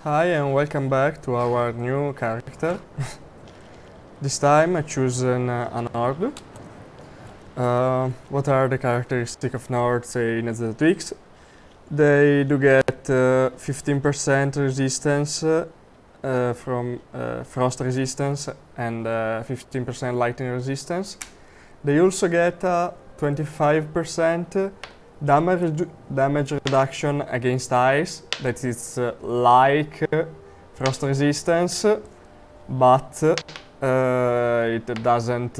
Hi and welcome back to our new character. This time I choose an Nord. What are the characteristics of Nords in AZT tweaks? They do get 15% resistance from frost resistance and 15% lightning resistance. They also get 25% damage reduction against ice, that is like frost resistance, but it doesn't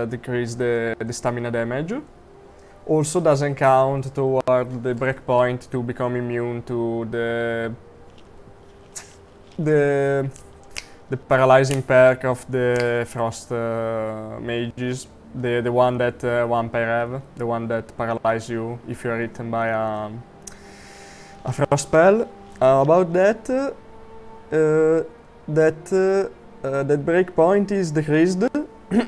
decrease the stamina damage. Also doesn't count toward the breakpoint to become immune to the paralyzing perk of the frost mages. The one that vampire have, the one that paralyzes you if you are hit by a frost spell. About that, that breakpoint is decreased.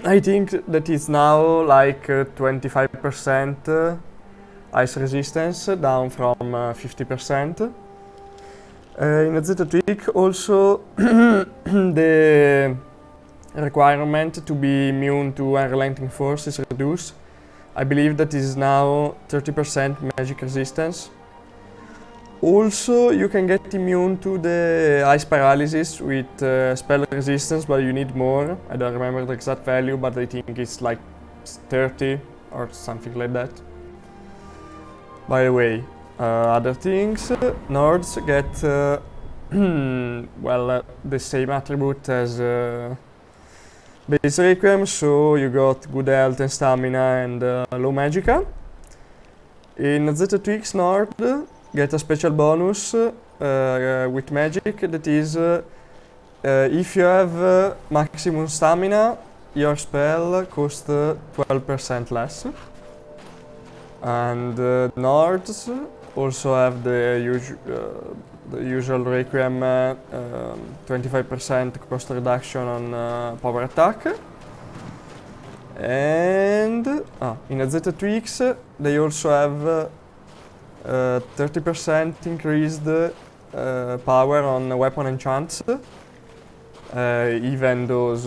I think that it's now like 25% ice resistance, down from 50%. In AZT tweak also the requirement to be immune to unrelenting force is reduced. I believe that is now 30% magic resistance. Also, you can get immune to the ice paralysis with spell resistance, but you need more. I don't remember the exact value, but I think it's like 30 or something like that. By the way, other things, Nords get the same attribute as base Requiem, so you got good health and stamina and low magicka. In AZT tweaks, Nord get a special bonus with magic, that is if you have maximum stamina, your spell costs 12% less. And Nords also have the usual Requiem 25% cost reduction on power attack. And in AZT tweaks, they also have 30% increased power on weapon enchants, even those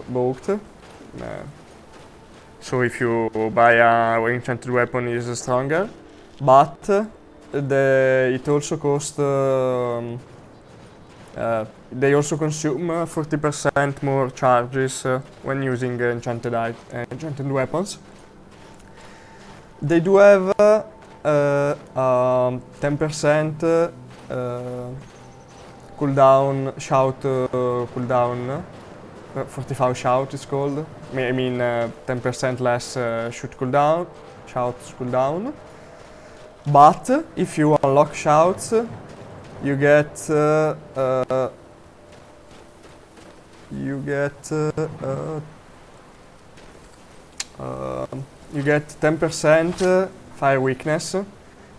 bulked. So if you buy a enchanted weapon, it is stronger, but it also costs. They also consume 40% more charges when using enchanted weapons. They do have 10% cooldown, shout cooldown. 45 shout is called. I mean 10% less shout cooldown. But if you unlock shouts, you get 10% fire weakness,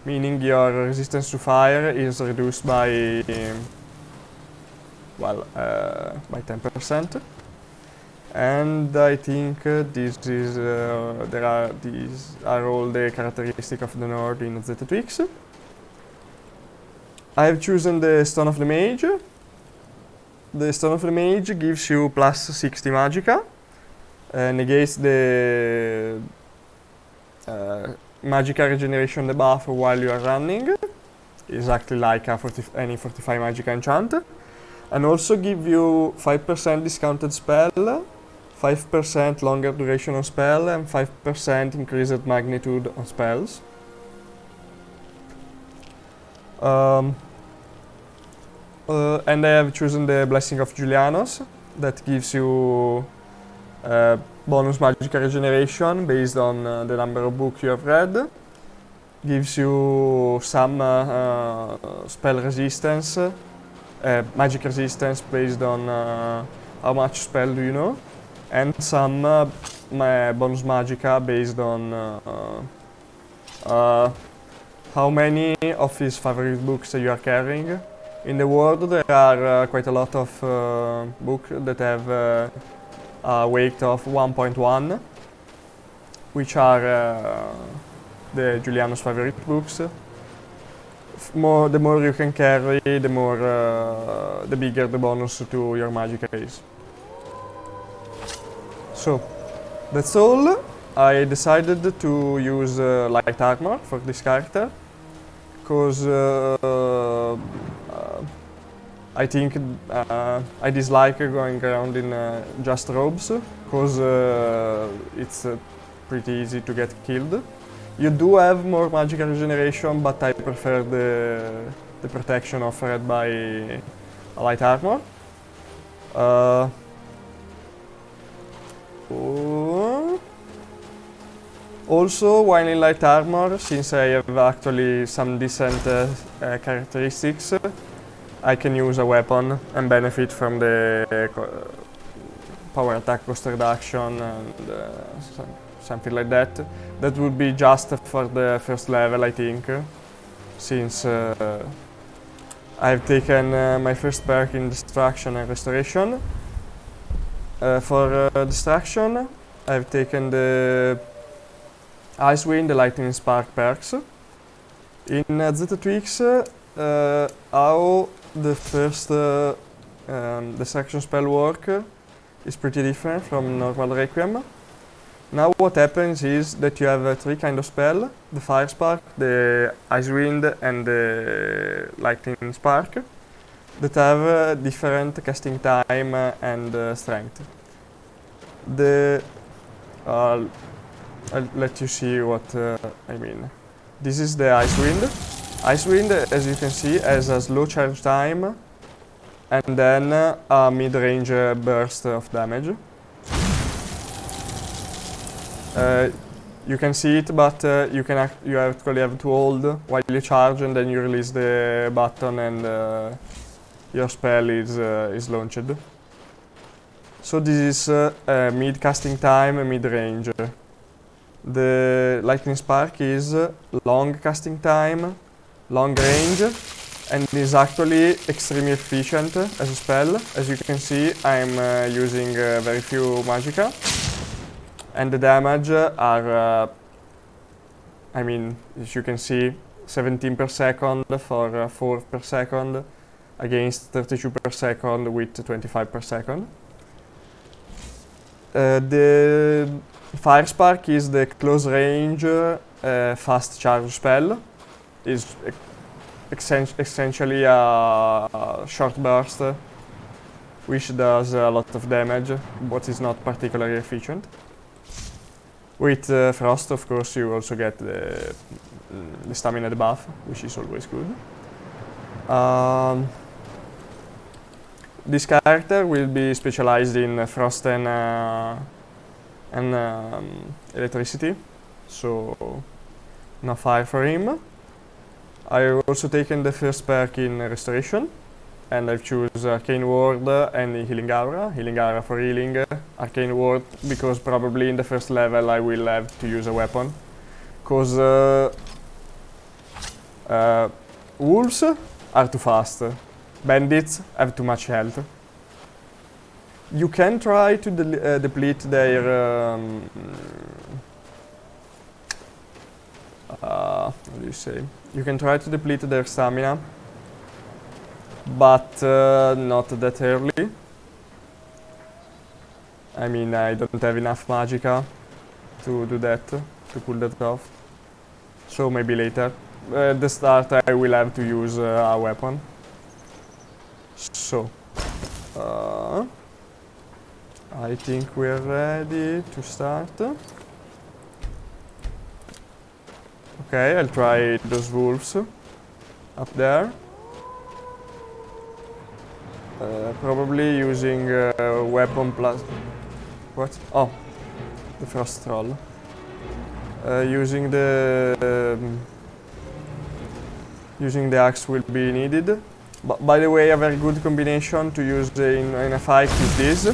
meaning your resistance to fire is reduced by 10%. And I think these are all the characteristics of the Nord in AZT tweaks. I have chosen the Stone of the Mage. The Stone of the Mage gives you plus 60 magicka, negates the magicka regeneration debuff while you are running, exactly like any 45 magicka enchant, and also give you 5% discounted spell, 5% longer duration on spell, and 5% increased magnitude on spells. And I have chosen the Blessing of Julianos, that gives you bonus magicka regeneration based on the number of books you have read. Gives you some spell resistance, magic resistance based on how much spell do you know, and some bonus magicka based on how many of his favorite books you are carrying. In the world there are quite a lot of books that have a weight of 1.1, which are the Giuliano's favorite books. the more you can carry, the bigger the bonus to your magic is. So, that's all. I decided to use light armor for this character, because I think I dislike going around in just robes, because it's pretty easy to get killed. You do have more magical regeneration, but I prefer the protection offered by a light armor. Also, while in light armor, since I have actually some decent characteristics, I can use a weapon and benefit from the power attack cost reduction and something like that. That would be just for the first level, I think, since I've taken my first perk in Destruction and Restoration. For Destruction, I've taken the Ice Wind, the Lightning Spark perks. In AZT Tweaks, how the first Destruction spell work is pretty different from normal Requiem. Now what happens is that you have three kind of spell: the Fire Spark, the Ice Wind and the Lightning Spark, that have different casting time and strength. I'll let you see what I mean. This is the Ice Wind. Ice Wind, as you can see, has a slow charge time and then a mid-range burst of damage. You can see it, but you actually have to hold while you charge, and then you release the button and your spell is launched. So this is mid casting time, mid range. The Lightning Spark is long casting time, long range, and is actually extremely efficient as a spell. As you can see, I'm using very few magicka, and the damage are, I mean, as you can see, 17 per second for 4 per second, against 32 per second with 25 per second. The Fire Spark is the close range fast charge spell. Is essentially a short burst which does a lot of damage, but is not particularly efficient. With Frost, of course, you also get the stamina debuff, which is always good. This character will be specialized in Frost and electricity, so no fire for him. I've also taken the first perk in Restoration, and I've chosen Arcane Ward and Healing Aura. Healing Aura for healing, Arcane Ward because probably in the first level I will have to use a weapon. Because wolves are too fast, bandits have too much health. You can try to deplete their how do you say? You can try to deplete their stamina, but not that early. I mean, I don't have enough magicka to do that, to pull that off. So maybe later. At the start I will have to use a weapon. So, I think we're ready to start. Okay, I'll try those wolves up there. Probably using weapon plus... What? Oh, the frost troll. Using the axe will be needed. But by the way, a very good combination to use in a fight is this.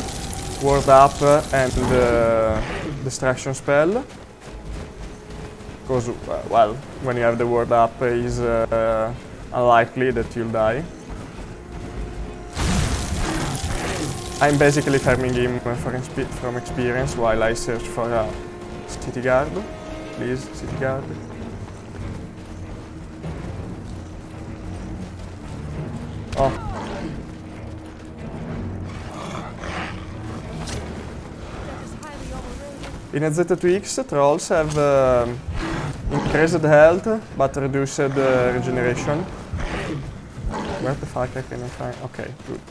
Ward up and Distraction spell. Because, well, when you have the ward up, it's unlikely that you'll die. I'm basically farming him from experience while I search for a city guard. Please, city guard. In AZT trolls have increased health but reduced regeneration. Where the fuck I can find? Okay, good.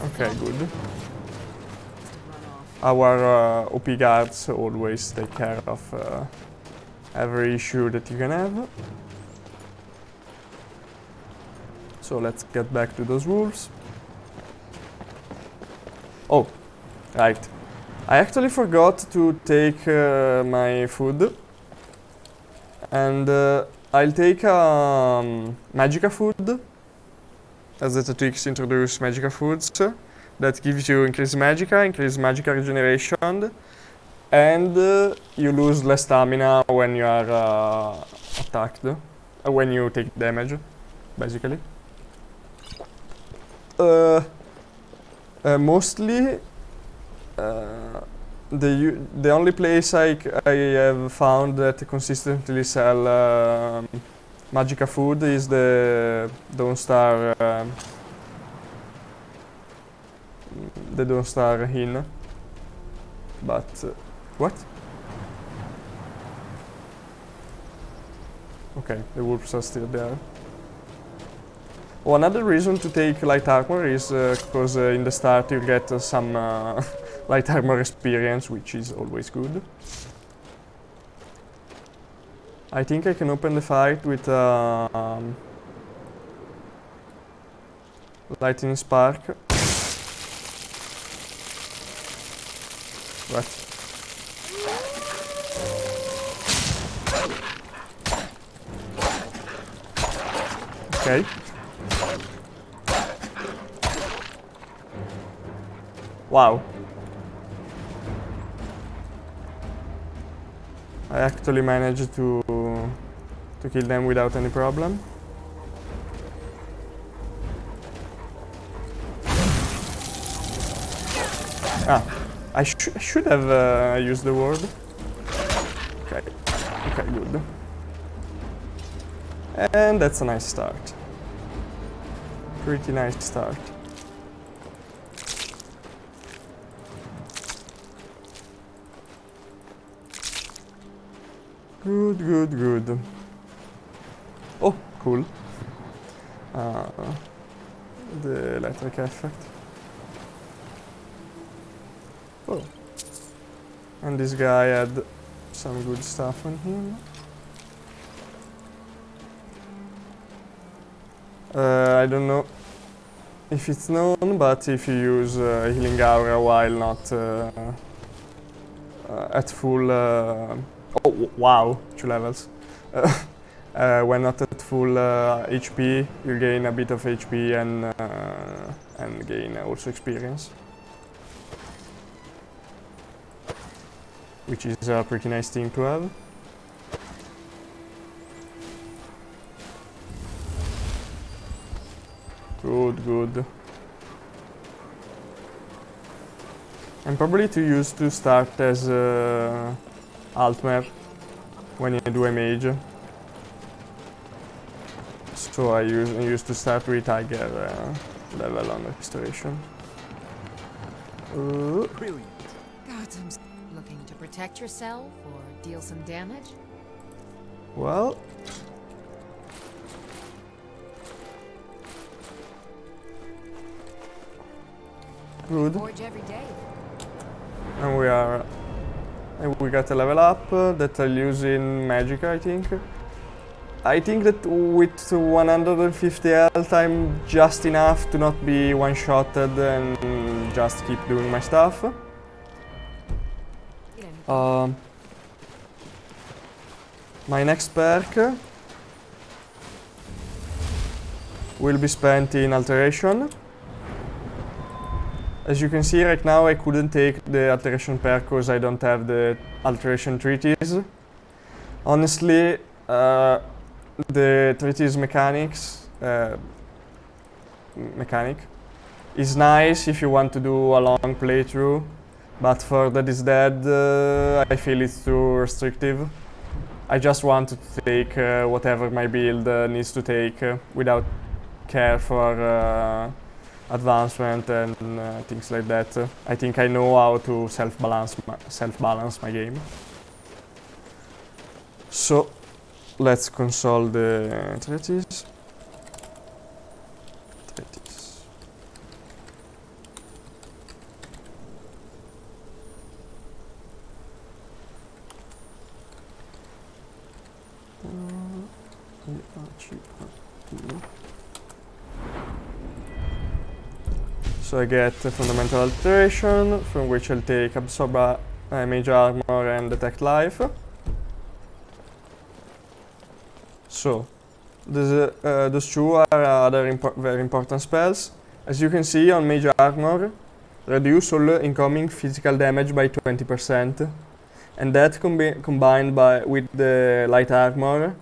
Okay, good. Our OP guards always take care of every issue that you can have. So let's get back to those wolves. Oh, right. I actually forgot to take my food. And I'll take Magica food. As the tricks introduce Magica foods. That gives you increased Magica regeneration. And you lose less stamina when you are attacked. When you take damage, basically. Mostly, the only place I have found that consistently sell Magica food is the Dawnstar Inn. But what? Okay, the wolves are still there. Oh, another reason to take light armor is because in the start you get some light armor experience, which is always good. I think I can open the fight with lightning spark. What? Okay. Wow. I actually managed to kill them without any problem. Ah, I should have used the word. Okay, good. And that's a nice start. Pretty nice start. Good. Oh, cool. The electric effect. Oh. And this guy had some good stuff on him. I don't know if it's known, but if you use Healing Aura while not at full... oh, wow, 2 levels. When not at full HP, you gain a bit of HP and gain also experience. Which is a pretty nice thing to have. Good. And probably to start as Altmer when you do a mage. So I used to start with higher level on the restoration. Brilliant. Gotham's looking to protect yourself or deal some damage? Well, good. Forge every day. And we got a level up that I'll use in Magic, I think. I think that with 150 health I'm just enough to not be one-shotted and just keep doing my stuff. My next perk will be spent in Alteration. As you can see right now I couldn't take the Alteration perk because I don't have the Alteration treaties. Honestly, the treaties mechanic is nice if you want to do a long playthrough, but for Dead is Dead I feel it's too restrictive. I just want to take whatever my build needs to take without care for advancement and things like that. I think I know how to self-balance my game. So let's console the treaties. So I get a fundamental alteration, from which I'll take absorb major armor and detect life. So those two are other very important spells. As you can see on major armor, reduce all incoming physical damage by 20%, and that combined with the light armor,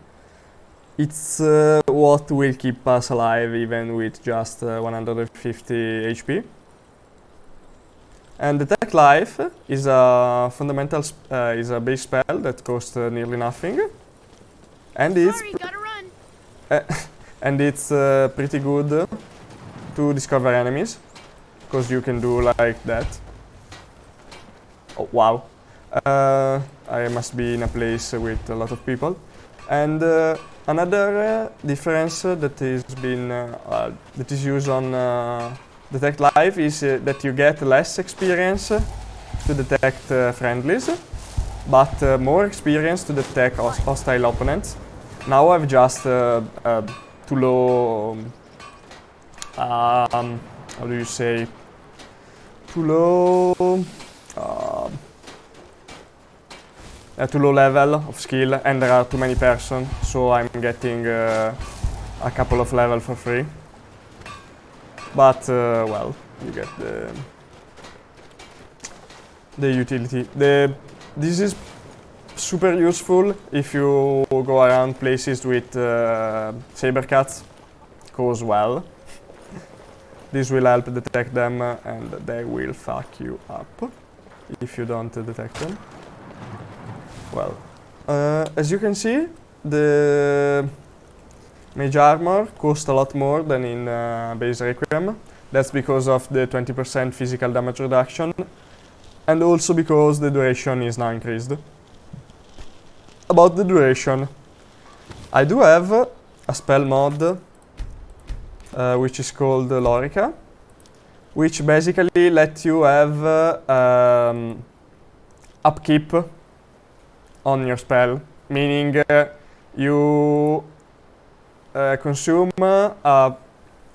it's what will keep us alive even with just 150 HP. And Detect Life is a fundamental is a base spell that costs nearly nothing, and it's pretty good to discover enemies, because you can do like that. Oh wow! I must be in a place with a lot of people, and another difference that is used on Detect Life is that you get less experience to detect friendlies, but more experience to detect hostile opponents. Now I've just too low. How do you say? Too low. Too low level of skill, and there are too many persons, so I'm getting a couple of levels for free. But well, you get the utility. This is super useful if you go around places with saber cats, because well, this will help detect them, and they will fuck you up if you don't detect them. Well, as you can see, the mage armor costs a lot more than in base Requiem. That's because of the 20% physical damage reduction, and also because the duration is now increased. About the duration, I do have a spell mod which is called Lorica, which basically lets you have upkeep on your spell, meaning you consume a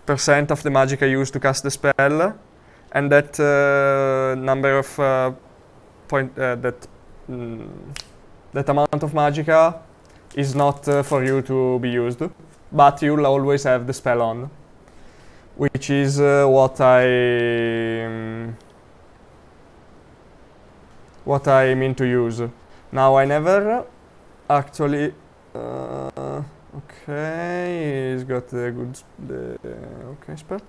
percent of the magicka used to cast the spell, and that number of that amount of magicka is not for you to be used, but you'll always have the spell on, which is what I mean to use. Now I never actually. Okay, he's got the good okay spell.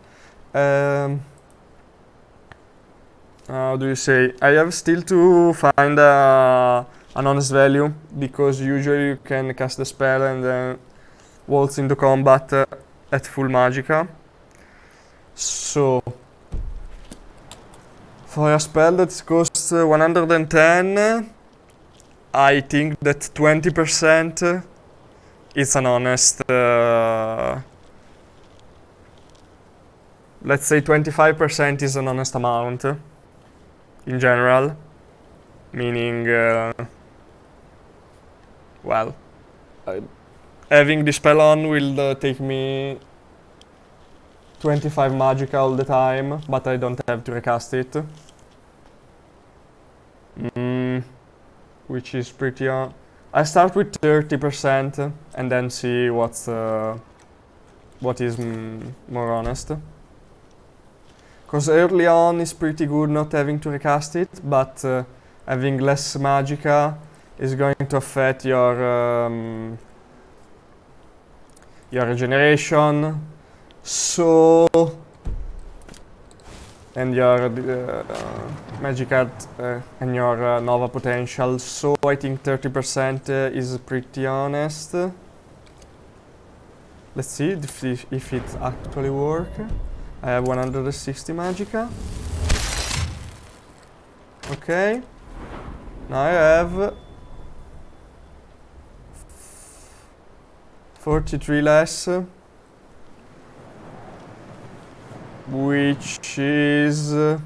How do you say? I have still to find an honest value, because usually you can cast the spell and then waltz into combat at full magicka. So for a spell that costs 110, I think that 20% is an honest. Let's say 25% is an honest amount in general, meaning, well, having the spell on will take me 25 magicka all the time, but I don't have to recast it. Which is pretty. I start with 30% and then see what is more honest. Because early on is pretty good not having to recast it, but having less magicka is going to affect your regeneration, so and your magic art and your nova potential. So I think 30% is pretty honest. Let's see if it actually works. I have 160 magica. Okay. Now I have 43 less, which is a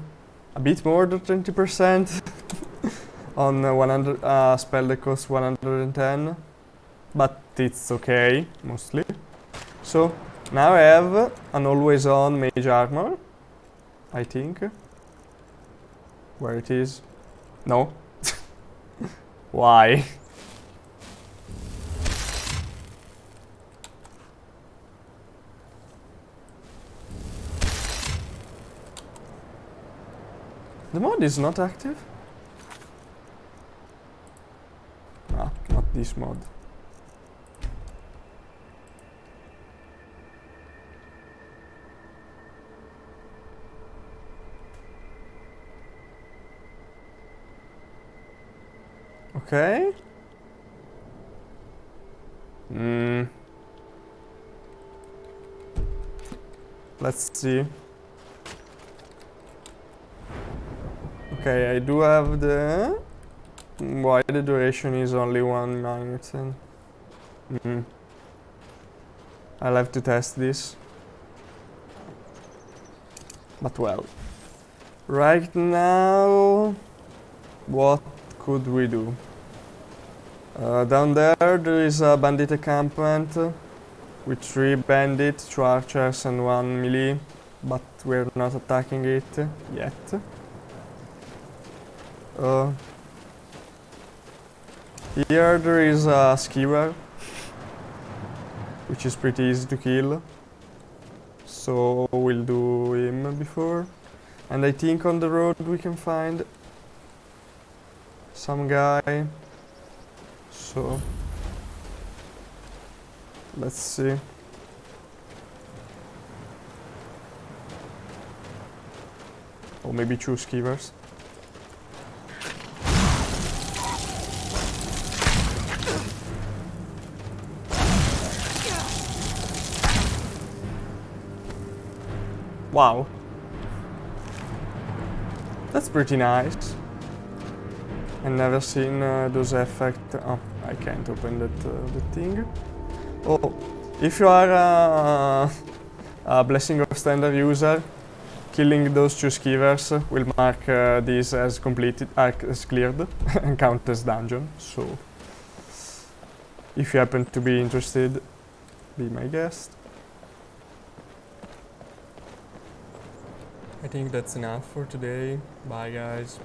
bit more than 20% on 100 spell that costs 110, but it's okay mostly. So now I have an always on mage armor, I think. Where it is? No. Why? The mod is not active? Ah, not this mod. Okay. Let's see. Okay, I do have the... Why the duration is only 1 minute and... I'll have to test this. But well. Right now... What could we do? Down there is a bandit encampment with 3 bandits, 2 archers and 1 melee, but we're not attacking it yet. Here there is a skewer, which is pretty easy to kill, so we'll do him before. And I think on the road we can find some guy, so let's see. Or maybe 2 skewers. Wow. That's pretty nice. I've never seen those effects. Oh, I can't open that thing. Oh, if you are a Blessing of Standard user, killing those 2 skewers will mark this as completed, as cleared, and count as dungeon. So, if you happen to be interested, be my guest. I think that's enough for today. Bye, guys.